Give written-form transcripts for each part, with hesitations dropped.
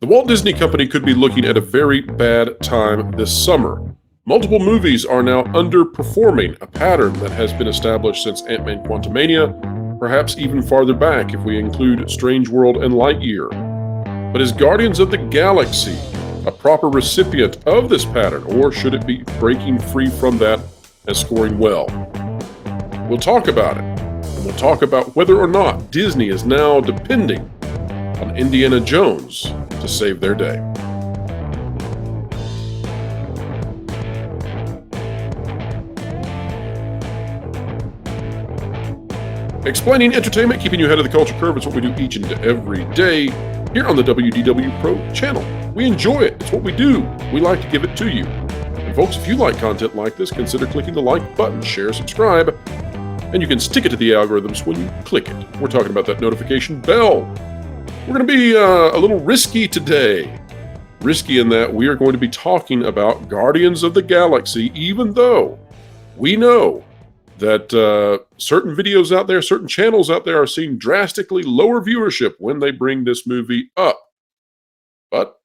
The Walt Disney Company could be looking at a very bad time this summer. Multiple movies are now underperforming, a pattern that has been established since Ant-Man Quantumania, perhaps even farther back if we include Strange World and Lightyear. But is Guardians of the Galaxy a proper recipient of this pattern, or should it be breaking free from that and scoring well? We'll talk about it, and we'll talk about whether or not Disney is now depending on Indiana Jones to save their day. Explaining entertainment, keeping you ahead of the culture curve is what we do each and every day here on the WDW Pro channel. We enjoy it. It's what we do. We like to give it to you. And folks, if you like content like this, consider clicking the like button, share, subscribe, and you can stick it to the algorithms when you click it. We're talking about that notification bell. We're going to be a little risky today. Risky in that we are going to be talking about Guardians of the Galaxy, even though we know that certain videos out there, certain channels out there are seeing drastically lower viewership when they bring this movie up. But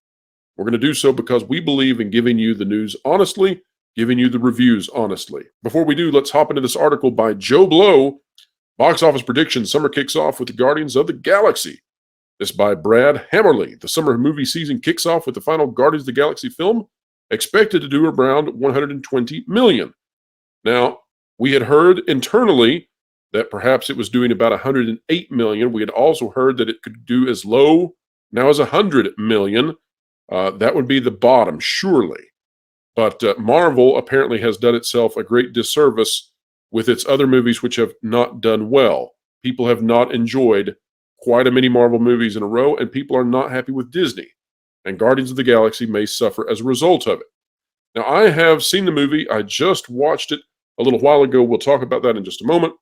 we're going to do so because we believe in giving you the news honestly, giving you the reviews honestly. Before we do, let's hop into this article by Joe Blow. Box office predictions, summer kicks off with the Guardians of the Galaxy. This by Brad Hammerly. The summer movie season kicks off with the final Guardians of the Galaxy film, expected to do around $120 million. Now, we had heard internally that perhaps it was doing about $108 million. We had also heard that it could do as low now as $100 million. That would be the bottom, surely. But Marvel apparently has done itself a great disservice with its other movies which have not done well. People have not enjoyed quite a many Marvel movies in a row, and people are not happy with Disney. And Guardians of the Galaxy may suffer as a result of it. Now, I have seen the movie. I just watched it a little while ago. We'll talk about that in just a moment.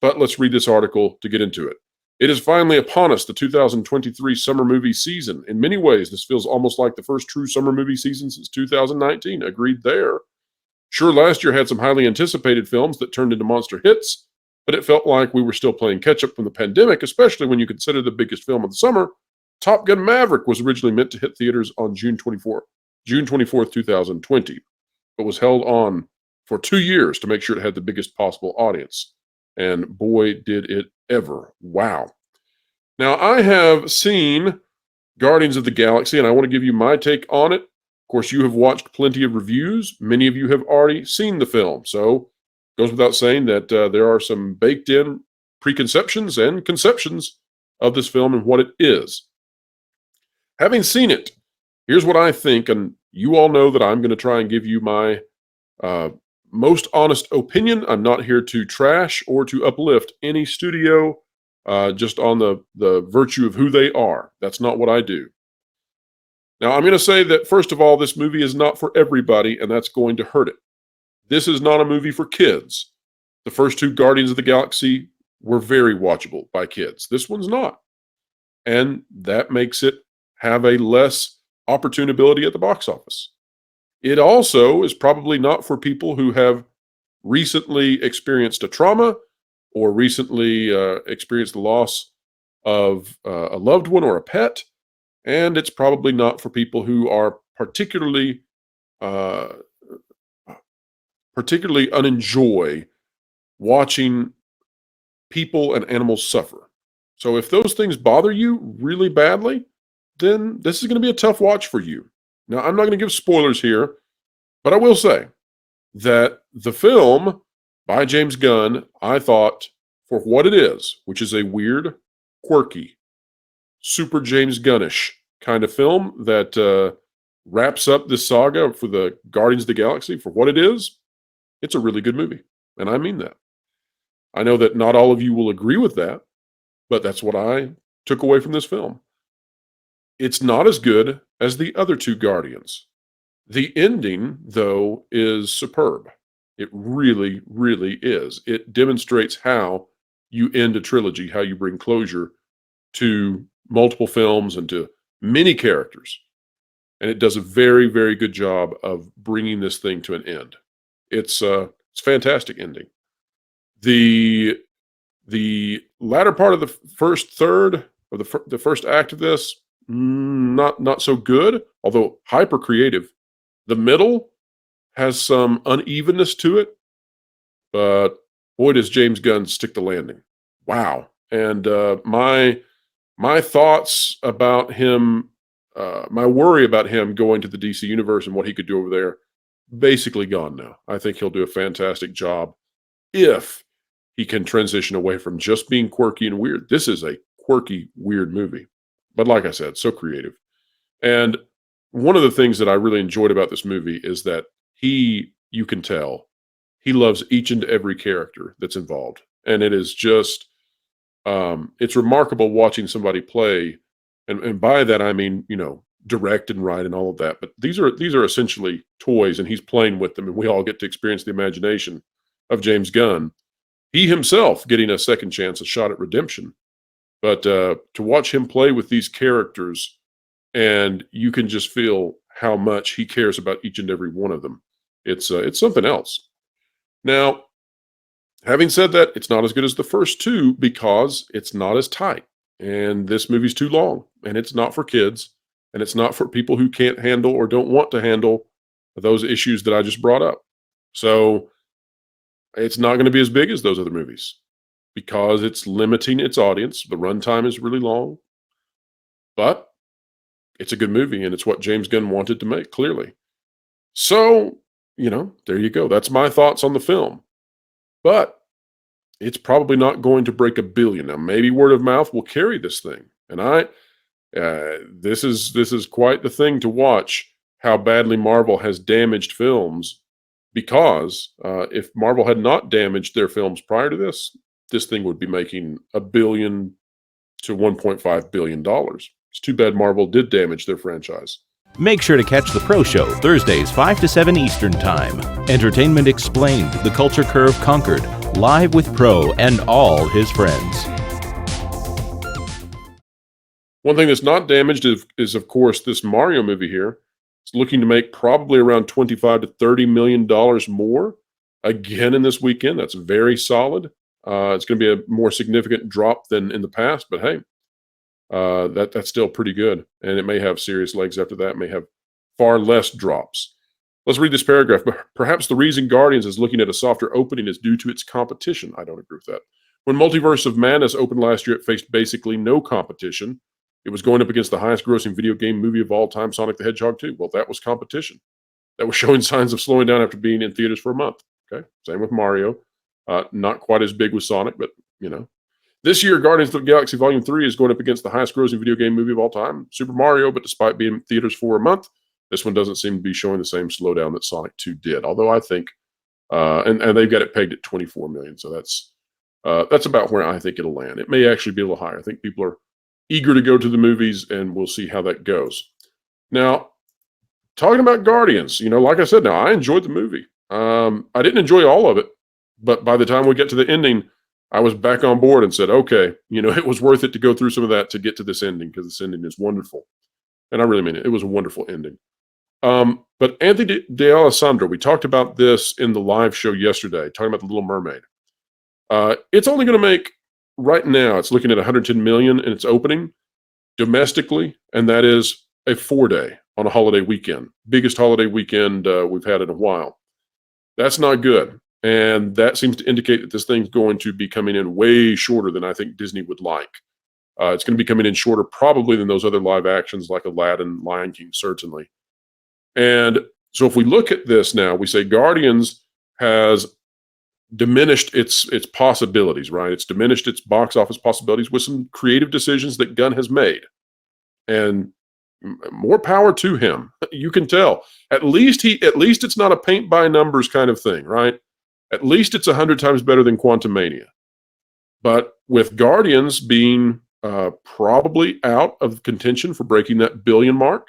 But let's read this article to get into it. It is finally upon us, the 2023 summer movie season. In many ways, this feels almost like the first true summer movie season since 2019. Agreed there. Sure, last year had some highly anticipated films that turned into monster hits, but it felt like we were still playing catch-up from the pandemic, especially when you consider the biggest film of the summer. Top Gun Maverick was originally meant to hit theaters on June 24th, 2020, but was held on for 2 years to make sure it had the biggest possible audience. And boy, did it ever. Wow. Now, I have seen Guardians of the Galaxy, and I want to give you my take on it. Of course, you have watched plenty of reviews. Many of you have already seen the film, so it goes without saying that there are some baked-in preconceptions and conceptions of this film and what it is. Having seen it, here's what I think, and you all know that I'm going to try and give you my most honest opinion. I'm not here to trash or to uplift any studio just on the virtue of who they are. That's not what I do. Now, I'm going to say that, first of all, this movie is not for everybody, and that's going to hurt it. This is not a movie for kids. The first two Guardians of the Galaxy were very watchable by kids. This one's not. And that makes it have a less opportune ability at the box office. It also is probably not for people who have recently experienced a trauma or recently experienced the loss of a loved one or a pet. And it's probably not for people who are particularly unenjoy watching people and animals suffer. So if those things bother you really badly, then this is going to be a tough watch for you. Now, I'm not going to give spoilers here, but I will say that the film by James Gunn, I thought, for what it is, which is a weird, quirky, super James Gunnish kind of film that wraps up this saga for the Guardians of the Galaxy, for what it is, it's a really good movie. And I mean that. I know that not all of you will agree with that, but that's what I took away from this film. It's not as good as the other two Guardians. The ending, though, is superb. It really, really is. It demonstrates how you end a trilogy, how you bring closure to multiple films and to many characters. And it does a very, very good job of bringing this thing to an end. It's a fantastic ending. The latter part of the first third of the first act of this not so good, although hyper creative. The middle has some unevenness to it, but boy, does James Gunn stick the landing. Wow. And my thoughts about him, my worry about him going to the DC universe and what he could do over there, basically gone now. I think he'll do a fantastic job if he can transition away from just being quirky and weird. This is a quirky, weird movie. But like I said, so creative. And one of the things that I really enjoyed about this movie is that you can tell, he loves each and every character that's involved. And it is just, it's remarkable watching somebody play. And by that, I mean, direct and write and all of that. But these are essentially toys, and he's playing with them, and we all get to experience the imagination of James Gunn. He himself getting a second chance, a shot at redemption. But to watch him play with these characters, and you can just feel how much he cares about each and every one of them. It's something else. Now, having said that, it's not as good as the first two because it's not as tight, and this movie's too long, and it's not for kids, and it's not for people who can't handle or don't want to handle those issues that I just brought up. So it's not going to be as big as those other movies because it's limiting its audience. The runtime is really long, but it's a good movie, and it's what James Gunn wanted to make, clearly. So, there you go. That's my thoughts on the film. But it's probably not going to break $1 billion. Now, maybe word of mouth will carry this thing. And this is quite the thing to watch how badly Marvel has damaged films. Because if Marvel had not damaged their films prior to this thing would be making $1 billion to $1.5 billion. It's too bad Marvel did damage their franchise. Make sure to catch The Pro Show Thursdays 5 to 7 Eastern Time. Entertainment Explained, The Culture Curve Conquered, live with Pro and all his friends. One thing that's not damaged is of course, this Mario movie here. It's looking to make probably around $25 to $30 million more again in this weekend. That's very solid. It's going to be a more significant drop than in the past, but hey, that's still pretty good. And it may have serious legs after that, may have far less drops. Let's read this paragraph. Perhaps the reason Guardians is looking at a softer opening is due to its competition. I don't agree with that. When Multiverse of Madness opened last year, it faced basically no competition. It was going up against the highest grossing video game movie of all time, Sonic the Hedgehog 2. Well, that was competition. That was showing signs of slowing down after being in theaters for a month. Okay, same with Mario. Not quite as big with Sonic, but This year, Guardians of the Galaxy Volume 3 is going up against the highest grossing video game movie of all time, Super Mario, but despite being in theaters for a month, this one doesn't seem to be showing the same slowdown that Sonic 2 did. Although I think, and they've got it pegged at 24 million, so that's about where I think it'll land. It may actually be a little higher. I think people are eager to go to the movies, and we'll see how that goes. Now, talking about Guardians, like I said, now I enjoyed the movie. I didn't enjoy all of it, but by the time we get to the ending, I was back on board and said, okay, it was worth it to go through some of that to get to this ending because this ending is wonderful. And I really mean it. It was a wonderful ending. But Anthony D'Alessandro, we talked about this in the live show yesterday, talking about the Little Mermaid. It's only going to make, right now, it's looking at 110 million in its opening domestically, and that is a 4-day on a holiday weekend. Biggest holiday weekend we've had in a while. That's not good. And that seems to indicate that this thing's going to be coming in way shorter than I think Disney would like. It's going to be coming in shorter probably than those other live actions like Aladdin, Lion King, certainly. And so if we look at this now, we say Guardians has diminished its possibilities, right? It's diminished its box office possibilities with some creative decisions that Gunn has made. And more power to him. You can tell. At least it's not a paint by numbers kind of thing, right? At least it's 100 times better than Quantumania. But with Guardians being probably out of contention for breaking that billion mark,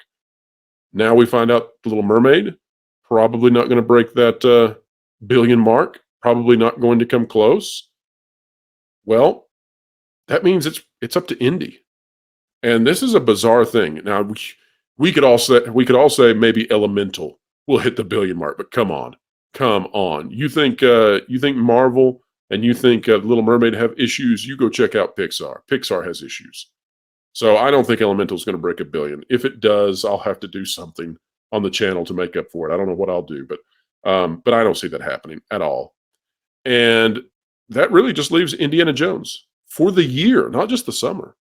now we find out The Little Mermaid probably not going to break that billion mark, probably not going to come close. Well, that means it's up to Indy. And this is a bizarre thing. Now, we could all say maybe Elemental will hit the billion mark, but come on. You think Marvel and you think Little Mermaid have issues? You go check out Pixar. Pixar has issues. So I don't think Elemental is going to break $1 billion. If it does, I'll have to do something on the channel to make up for it. I don't know what I'll do, but I don't see that happening at all. And that really just leaves Indiana Jones for the year, not just the summer,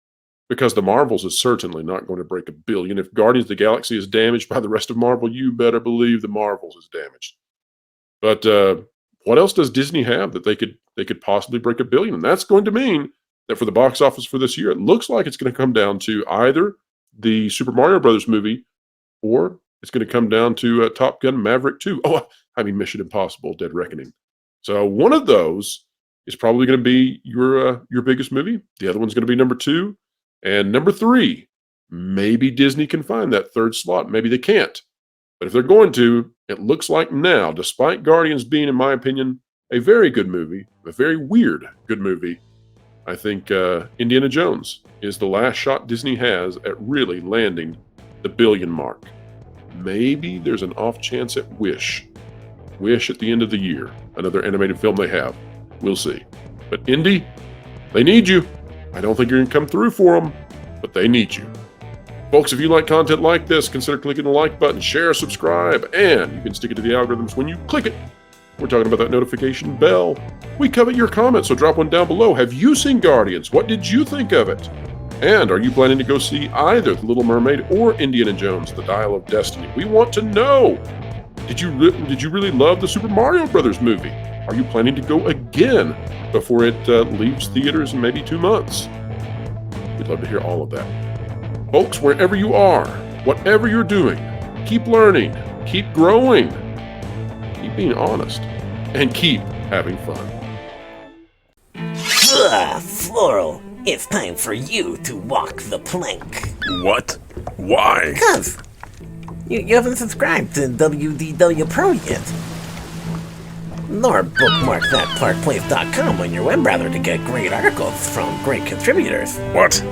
because the Marvels is certainly not going to break $1 billion. If Guardians of the Galaxy is damaged by the rest of Marvel, you better believe the Marvels is damaged. But what else does Disney have that they could possibly break $1 billion? And that's going to mean that for the box office for this year, it looks like it's going to come down to either the Super Mario Brothers movie, or it's going to come down to Top Gun Maverick 2. Oh, I mean Mission Impossible: Dead Reckoning. So one of those is probably going to be your biggest movie. The other one's going to be number 2, and number 3. Maybe Disney can find that third slot. Maybe they can't. But if they're going to, it looks like now, despite Guardians being, in my opinion, a very good movie, a very weird good movie, I think Indiana Jones is the last shot Disney has at really landing the $1 billion mark. Maybe there's an off chance at Wish. Wish at the end of the year. Another animated film they have. We'll see. But Indy, they need you. I don't think you're going to come through for them, but they need you. Folks, if you like content like this, consider clicking the like button, share, subscribe, and you can stick it to the algorithms when you click it. We're talking about that notification bell. We covet your comments, so drop one down below. Have you seen Guardians? What did you think of it? And are you planning to go see either The Little Mermaid or Indiana Jones: The Dial of Destiny? We want to know. Did you really love the Super Mario Brothers movie? Are you planning to go again before it leaves theaters in maybe 2 months? We'd love to hear all of that. Folks, wherever you are, whatever you're doing, keep learning, keep growing, keep being honest, and keep having fun. Floral, it's time for you to walk the plank. What? Why? Because you haven't subscribed to WDW Pro yet. Nor bookmark thatparkplace.com on your web browser to get great articles from great contributors. What?